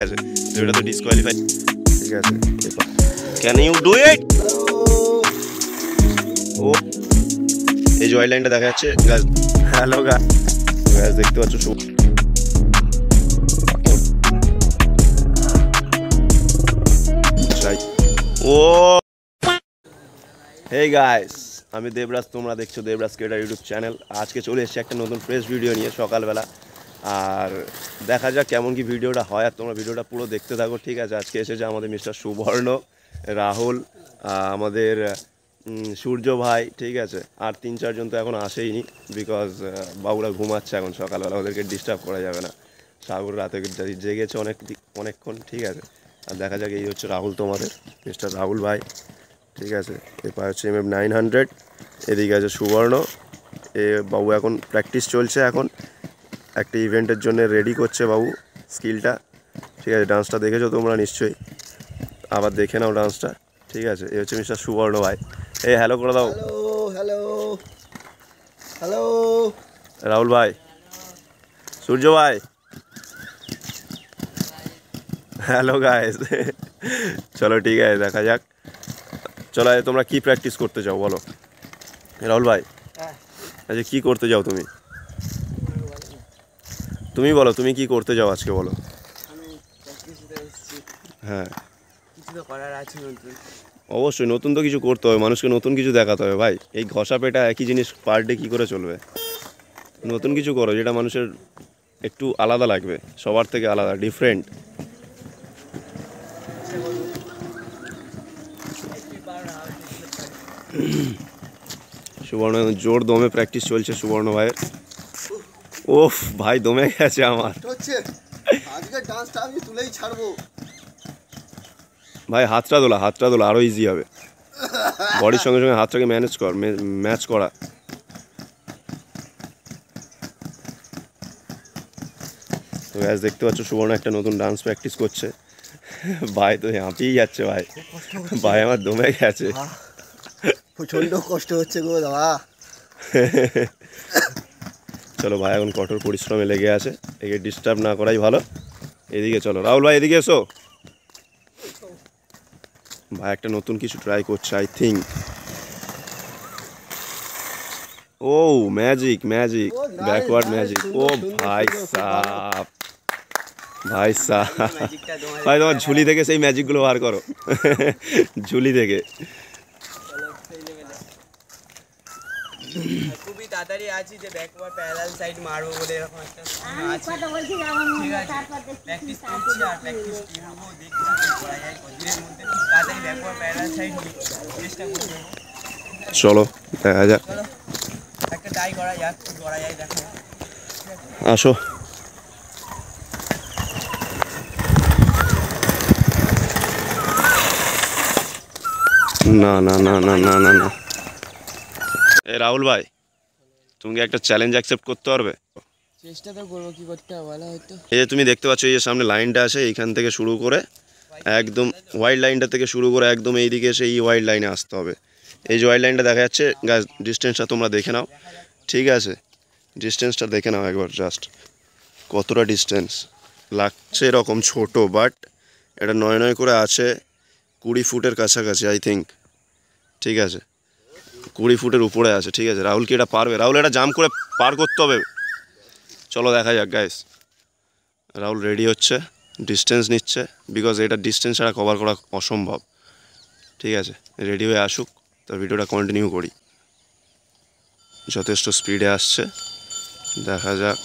আছে তো এটা তো ডিসকোয়ালিফাই। ঠিক আছে, ক্যান ইউ ডু ইট? ও এই যে ওয়াইল্ড লাইনটা দেখা যাচ্ছে গাছ। হ্যালো গাছ দেখতে পাচ্ছ ও হে গাইস, আমি দেবরাজ, তোমরা দেখছো দেবরাজ ক্রিয়েটর ইউটিউব চ্যানেল। আজকে চলে এসেছি একটা নতুন ফ্রেশ ভিডিও নিয়ে সকালবেলা, আর দেখা যাক কেমন কি ভিডিওটা হয়, আর তোমরা ভিডিওটা পুরো দেখতে থাকো। ঠিক আছে, আজকে এসেছে আমাদের মিস্টার সুবর্ণ, রাহুল, আমাদের সূর্য ভাই, ঠিক আছে, আর 3-4 জন তো এখন আসেইনি, বিকজ বাবুরা ঘুমাচ্ছে এখন সকালবেলা, ওদেরকে ডিস্টার্ব করা যাবে না। সাগর রাতে জেগেছে অনেকক্ষণ। ঠিক আছে, আর দেখা যাক। এই হচ্ছে রাহুল, তোমাদের মিস্টার রাহুল ভাই। ঠিক আছে, এরপর হচ্ছে MM900, এদিকে আছে সুবর্ণ। বাবু এখন প্র্যাকটিস চলছে, এখন একটা ইভেন্টের জন্য রেডি করছে বাবু স্কিলটা। ঠিক আছে, ডান্সটা দেখেছো তোমরা নিশ্চয়ই, আবার দেখে নাও ডান্সটা। ঠিক আছে, এই হচ্ছে মিস্টার সুবর্ণ ভাই। এই হ্যালো করে দাও। হ্যালো হ্যালো রাহুল ভাই, সূর্য ভাই, হ্যালো গাইস। চলো ঠিক আছে, দেখা যাক। চলো, তোমরা কি প্র্যাকটিস করতে চাও বলো রাহুল ভাই? আচ্ছা, কি করতে যাও তুমি? তুমি বলো, তুমি কি করতে যাও আজকে বলো। হ্যাঁ, অবশ্যই নতুন তো কিছু করতে হবে, মানুষকে নতুন কিছু দেখাতে হবে ভাই। এই ঘষা পেটা একই জিনিস পার ডে কী করে চলবে? নতুন কিছু করো যেটা মানুষের একটু আলাদা লাগবে, সবার থেকে আলাদা, ডিফারেন্ট। সুবর্ণ জোর দমে প্র্যাকটিস চলছে সুবর্ণ ভাইয়ের। ওফ ভাই, দমে গেছে আমার। আজকে ডান্সটা আমি তুলেই ছাড়বো ভাই, হাতটা দোলা আরও ইজি হবে। বডির সঙ্গে সঙ্গে হাতটাকে ম্যাচ করা। তো গ্যাস দেখতে পাচ্ছ সুবর্ণ একটা নতুন ডান্স প্র্যাকটিস করছে। ভাই তো হাঁপিয়েই যাচ্ছে ভাই, ভাই আমার দমে গেছে। প্রচন্ড কষ্ট হচ্ছে গো দাদা। চলো ভাই, এখন কঠোর পরিশ্রমে লেগে আছে, একে ডিস্টার্ব না করাই ভালো। এদিকে চলো রাহুল ভাই, এদিকে এসো। ভাই একটা নতুন কিছু ট্রাই করছে আই থিঙ্ক। ও ম্যাজিক, ব্যাকওয়ার্ড ম্যাজিক। ও ভাই সাহ, ভাই তোমার ঝুলি থেকে সেই ম্যাজিকগুলো বার করো। ঝুলি থেকে খুবই তাড়াতাড়ি আছি যে ব্যাকওয়ার্ড প্যারালাল সাইড মারবো বলে এরকম একটা আছে। ঠিক আছে, প্র্যাকটিস করছি আর প্র্যাকটিস করবো, দেখছি করা যায় কতদিনের মধ্যে তাড়াতাড়ি ব্যাকওয়ার্ড প্যারালাল সাইড চেষ্টা করবো। চলো দেখা যাক, চলো একটা ট্রাই করা যাক, কি করা যায় দেখা যাক। আসো। না না না না না না না এই রাহুল ভাই, তুমি কি একটা চ্যালেঞ্জ অ্যাকসেপ্ট করতে পারবে? চেষ্টা তো করবো, কি করতে হবে বলা হয়তো। এই যে তুমি দেখতে পাচ্ছ, এই যে সামনে লাইনটা আছে, এইখান থেকে শুরু করে একদম ওয়াইল্ড লাইনটা থেকে শুরু করে একদম এইদিকে এসে এই ওয়াইল্ড লাইনে আসতে হবে। এই যে ওয়াইল্ড লাইনটা দেখা যাচ্ছে, ডিস্টেন্সটা তোমরা দেখে নাও। ঠিক আছে, ডিস্টেন্সটা দেখে নাও একবার, জাস্ট কতটা ডিস্টেন্স লাগছে। এরকম ছোট, বাট এটা 9 করে আছে 20 ফুটের কাছাকাছি আই থিঙ্ক। ঠিক আছে, 20 ফুটের উপরে আছে। ঠিক আছে, রাহুল কি এটা পারবে? রাহুল এটা জাম্প করে পার করতে হবে। চলো দেখা যাক গাইস। রাহুল রেডি হচ্ছে, ডিস্টেন্স নিচ্ছে, বিকজ এটা ডিস্টেন্স ছাড়া কভার করা অসম্ভব। ঠিক আছে, রেডি হয়ে আসুক, তো ভিডিওটা কন্টিনিউ করি। যথেষ্ট স্পিডে আসছে, দেখা যাক।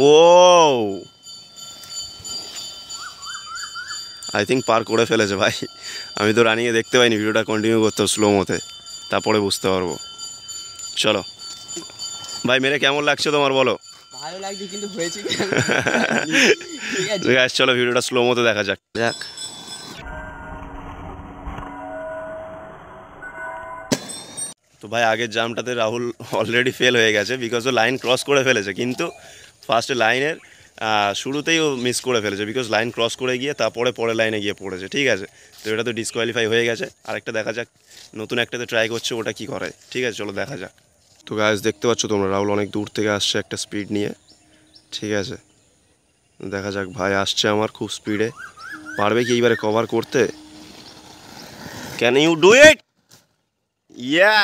ও আই থিঙ্ক পার করে ফেলেছে ভাই। আমি তো রানিংয়ে দেখতে পাইনি, ভিডিওটা কন্টিনিউ করতে স্লো মতে, তারপরে বুঝতে পারবো। চলো ভাই, মেরে কেমন লাগছে তোমার বলো? ভালো লাগছে, কিন্তু হয়েছে ঠিক আছে, চলো ভিডিওটা স্লো মতো দেখা যাক। তো ভাই, আগের জাম্পটাতে রাহুল অলরেডি ফেল হয়ে গেছে, বিকজ ও লাইন ক্রস করে ফেলেছে, কিন্তু ফার্স্টে লাইনের শুরুতেই ও মিস করে ফেলেছে, বিকজ লাইন ক্রস করে গিয়ে তারপরে পরে লাইনে গিয়ে পড়েছে। ঠিক আছে, তো এটা তো ডিসকোয়ালিফাই হয়ে গেছে। আরেকটা দেখা যাক, নতুন একটাতে ট্রাই করছে, ওটা কি করে। ঠিক আছে, চলো দেখা যাক। তো গাইস দেখতে পাচ্ছ তোমরা, রাহুল অনেক দূর থেকে আসছে একটা স্পিড নিয়ে। ঠিক আছে, দেখা যাক, ভাই আসছে আমার খুব স্পিডে, পারবে কি এইবারে কভার করতে? Can you do it? Yeah